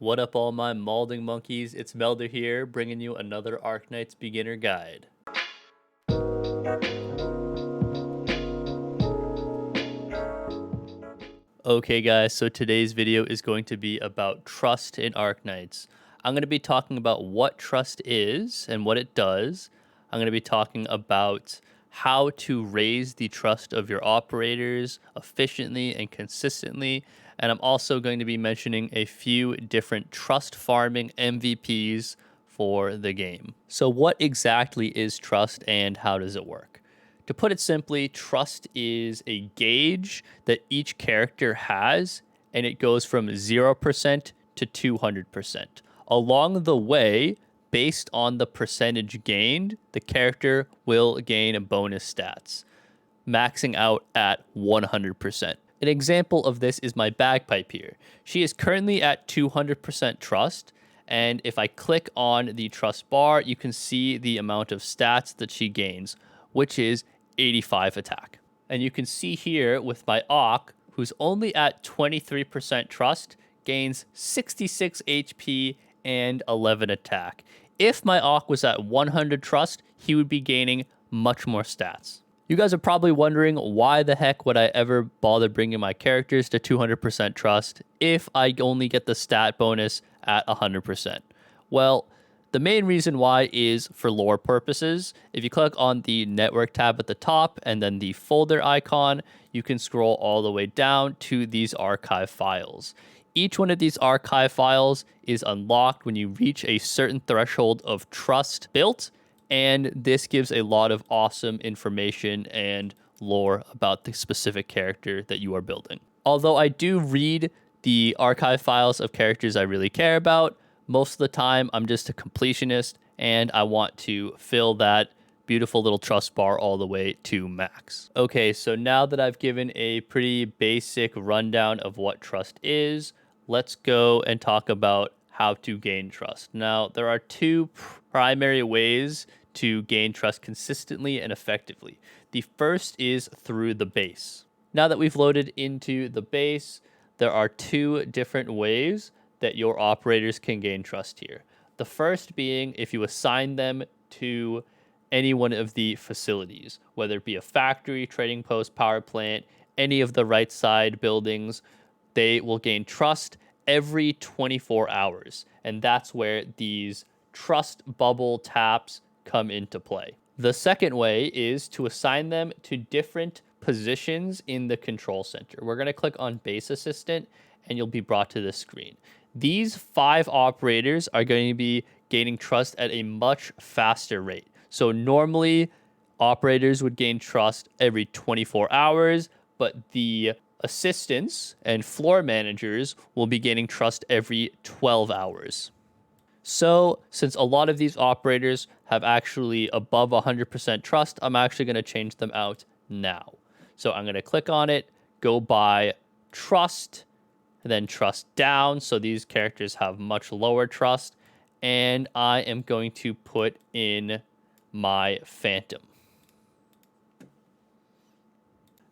What up, all my malding monkeys? It's Melder here, bringing you another Arknights beginner guide. Okay, guys, so today's video is going to be about trust in Arknights. I'm going to be talking about what trust is and what it does. I'm going to be talking about how to raise the trust of your operators efficiently and consistently. And I'm also going to be mentioning a few different trust farming MVPs for the game. So what exactly is trust and how does it work? To put it simply, trust is a gauge that each character has, and it goes from 0% to 200%. Along the way, based on the percentage gained, the character will gain bonus stats, maxing out at 100%. An example of this is my bagpipe here. She is currently at 200% trust, and if I click on the trust bar, you can see the amount of stats that she gains, which is 85 attack. And you can see here with my Auk, who's only at 23% trust, gains 66 HP and 11 attack. If my Auk was at 100 trust, he would be gaining much more stats. You guys are probably wondering, why the heck would I ever bother bringing my characters to 200% trust if I only get the stat bonus at 100%? Well, the main reason why is for lore purposes. If you click on the network tab at the top and then the folder icon, you can scroll all the way down to these archive files. Each one of these archive files is unlocked when you reach a certain threshold of trust built, and this gives a lot of awesome information and lore about the specific character that you are building. Although I do read the archive files of characters I really care about, most of the time I'm just a completionist and I want to fill that beautiful little trust bar all the way to max. Okay, so now that I've given a pretty basic rundown of what trust is, let's go and talk about how to gain trust. Now, there are two primary ways to gain trust consistently and effectively. The first is through the base. Now that we've loaded into the base, there are two different ways that your operators can gain trust here. The first being if you assign them to any one of the facilities, whether it be a factory, trading post, power plant, any of the right side buildings, they will gain trust every 24 hours. And that's where these trust bubble taps come into play. The second way is to assign them to different positions in the control center. We're going to click on base assistant and you'll be brought to this screen. These 5 operators are going to be gaining trust at a much faster rate. So normally operators would gain trust every 24 hours, but the assistants and floor managers will be gaining trust every 12 hours. So since a lot of these operators have actually above 100% trust, I'm actually going to change them out now. So I'm going to click on it, go by trust, and then trust down. So these characters have much lower trust. And I am going to put in my Phantom.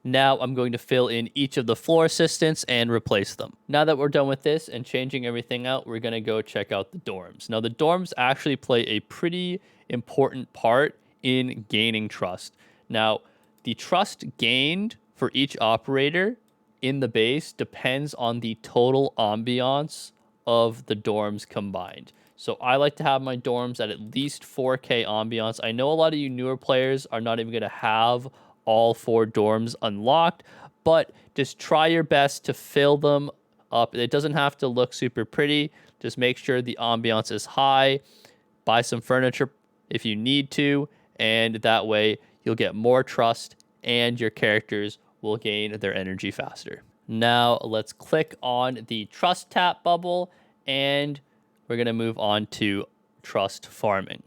Now I'm going to fill in each of the floor assistants and replace them. Now that we're done with this and changing everything out, we're going to go check out the dorms. Now the dorms actually play a pretty important part in gaining trust. Now the trust gained for each operator in the base depends on the total ambiance of the dorms combined. So I like to have my dorms at least 4K ambiance. I know a lot of you newer players are not even going to have all 4 dorms unlocked, but just try your best to fill them up. It doesn't have to look super pretty. Just make sure the ambiance is high. Buy some furniture if you need to, and that way you'll get more trust and your characters will gain their energy faster. Now let's click on the trust tap bubble and we're going to move on to trust farming.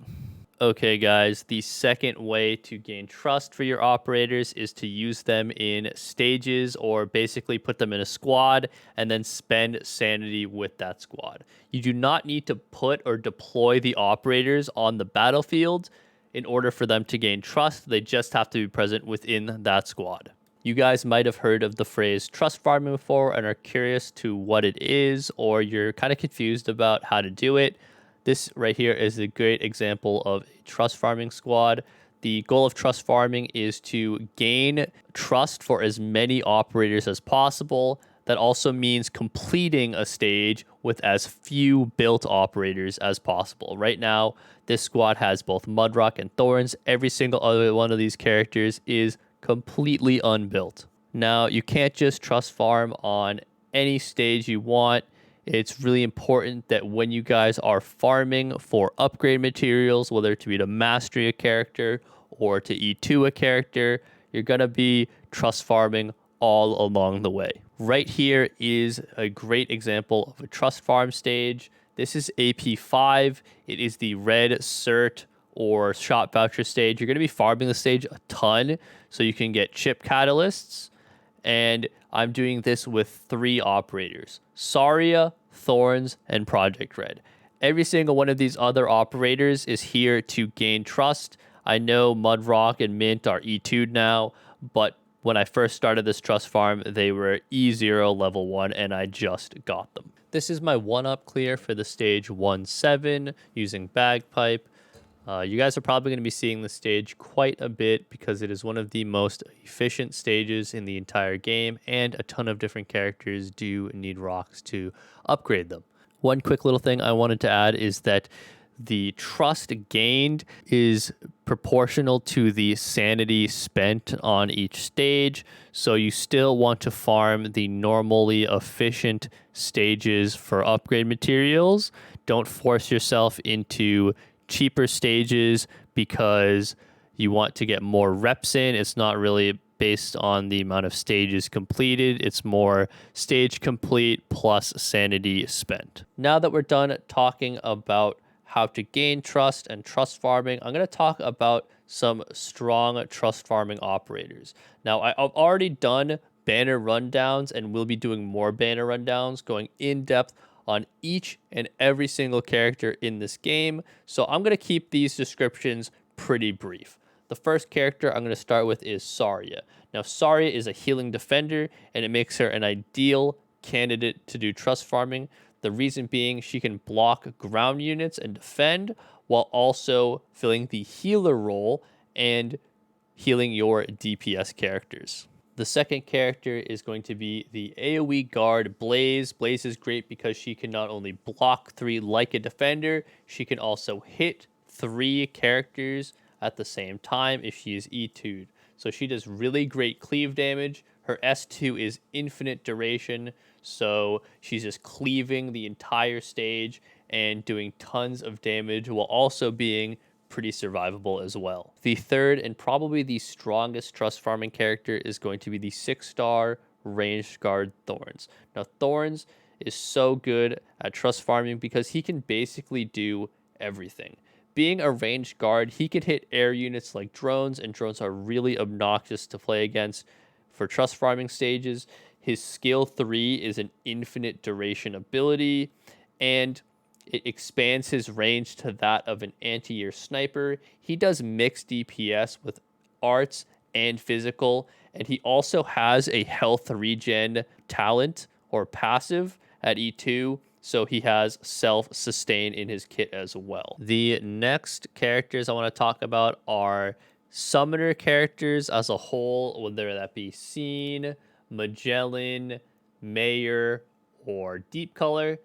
Okay, guys, the second way to gain trust for your operators is to use them in stages, or basically put them in a squad and then spend sanity with that squad. You do not need to put or deploy the operators on the battlefield in order for them to gain trust. They just have to be present within that squad. You guys might have heard of the phrase trust farming before and are curious to what it is, or you're kind of confused about how to do it. This right here is a great example of a trust farming squad. The goal of trust farming is to gain trust for as many operators as possible. That also means completing a stage with as few built operators as possible. Right now, this squad has both Mudrock and Thorns. Every single other one of these characters is completely unbuilt. Now, you can't just trust farm on any stage you want. It's really important that when you guys are farming for upgrade materials, whether to be to mastery a character or to E2 a character, you're going to be trust farming all along the way. Right here is a great example of a trust farm stage. This is AP5. It is the red cert or shop voucher stage. You're going to be farming the stage a ton so you can get chip catalysts. And I'm doing this with 3 operators: Saria, Thorns, and Project Red. Every single one of these other operators is here to gain trust. I know Mudrock and Mint are E2'd now, but when I first started this trust farm, they were E0 level 1, and I just got them. This is my 1-up clear for the stage 1-7 using Bagpipe. You guys are probably going to be seeing the stage quite a bit because it is one of the most efficient stages in the entire game, and a ton of different characters do need rocks to upgrade them. One quick little thing I wanted to add is that the trust gained is proportional to the sanity spent on each stage. So you still want to farm the normally efficient stages for upgrade materials. Don't force yourself into cheaper stages because you want to get more reps in. It's not really based on the amount of stages completed. It's more stage complete plus sanity spent. Now that we're done talking about how to gain trust and trust farming, I'm going to talk about some strong trust farming operators. Now, I've already done banner rundowns and we'll be doing more banner rundowns, going in depth on each and every single character in this game. So I'm going to keep these descriptions pretty brief. The first character I'm going to start with is Saria. Now, Saria is a healing defender, and it makes her an ideal candidate to do trust farming. The reason being, she can block ground units and defend while also filling the healer role and healing your DPS characters. The second character is going to be the AoE guard Blaze. Blaze is great because she can not only block 3 like a defender, she can also hit 3 characters at the same time if she is E2'd. So she does really great cleave damage. Her S2 is infinite duration, so she's just cleaving the entire stage and doing tons of damage while also being pretty survivable as well. The third and probably the strongest trust farming character is going to be the 6-star ranged guard Thorns. Now, Thorns is so good at trust farming because he can basically do everything. Being a ranged guard, he can hit air units like drones, and drones are really obnoxious to play against for trust farming stages. His skill 3 is an infinite duration ability, and it expands his range to that of an anti-air sniper. He does mixed DPS with arts and physical, and he also has a health regen talent or passive at E2, so he has self-sustain in his kit as well. The next characters I want to talk about are summoner characters as a whole, whether that be Scene, Magellan, Mayor, or Deep Color.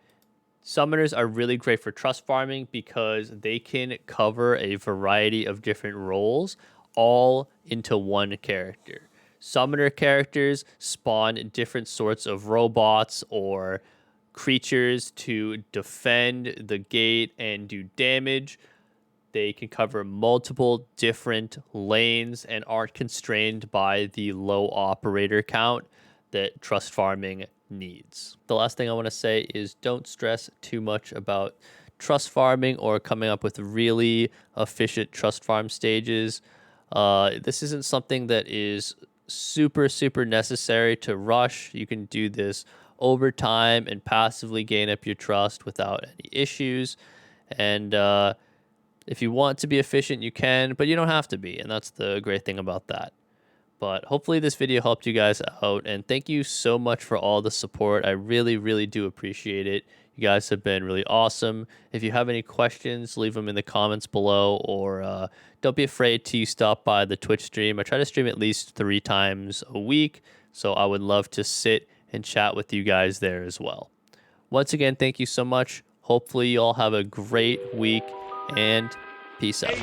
Summoners are really great for trust farming because they can cover a variety of different roles all into one character. Summoner characters spawn different sorts of robots or creatures to defend the gate and do damage. They can cover multiple different lanes and aren't constrained by the low operator count that trust farming needs. The last thing I want to say is don't stress too much about trust farming or coming up with really efficient trust farm stages. This isn't something that is super necessary to rush. You can do this over time and passively gain up your trust without any issues. And if you want to be efficient, you can, but you don't have to be. And that's the great thing about that. But hopefully this video helped you guys out, and thank you so much for all the support. I really do appreciate it. You guys have been really awesome. If you have any questions, leave them in the comments below, or don't be afraid to stop by the Twitch stream. I try to stream at least 3 times a week, so I would love to sit and chat with you guys there as well. Once again, thank you so much. Hopefully you all have a great week, and peace out.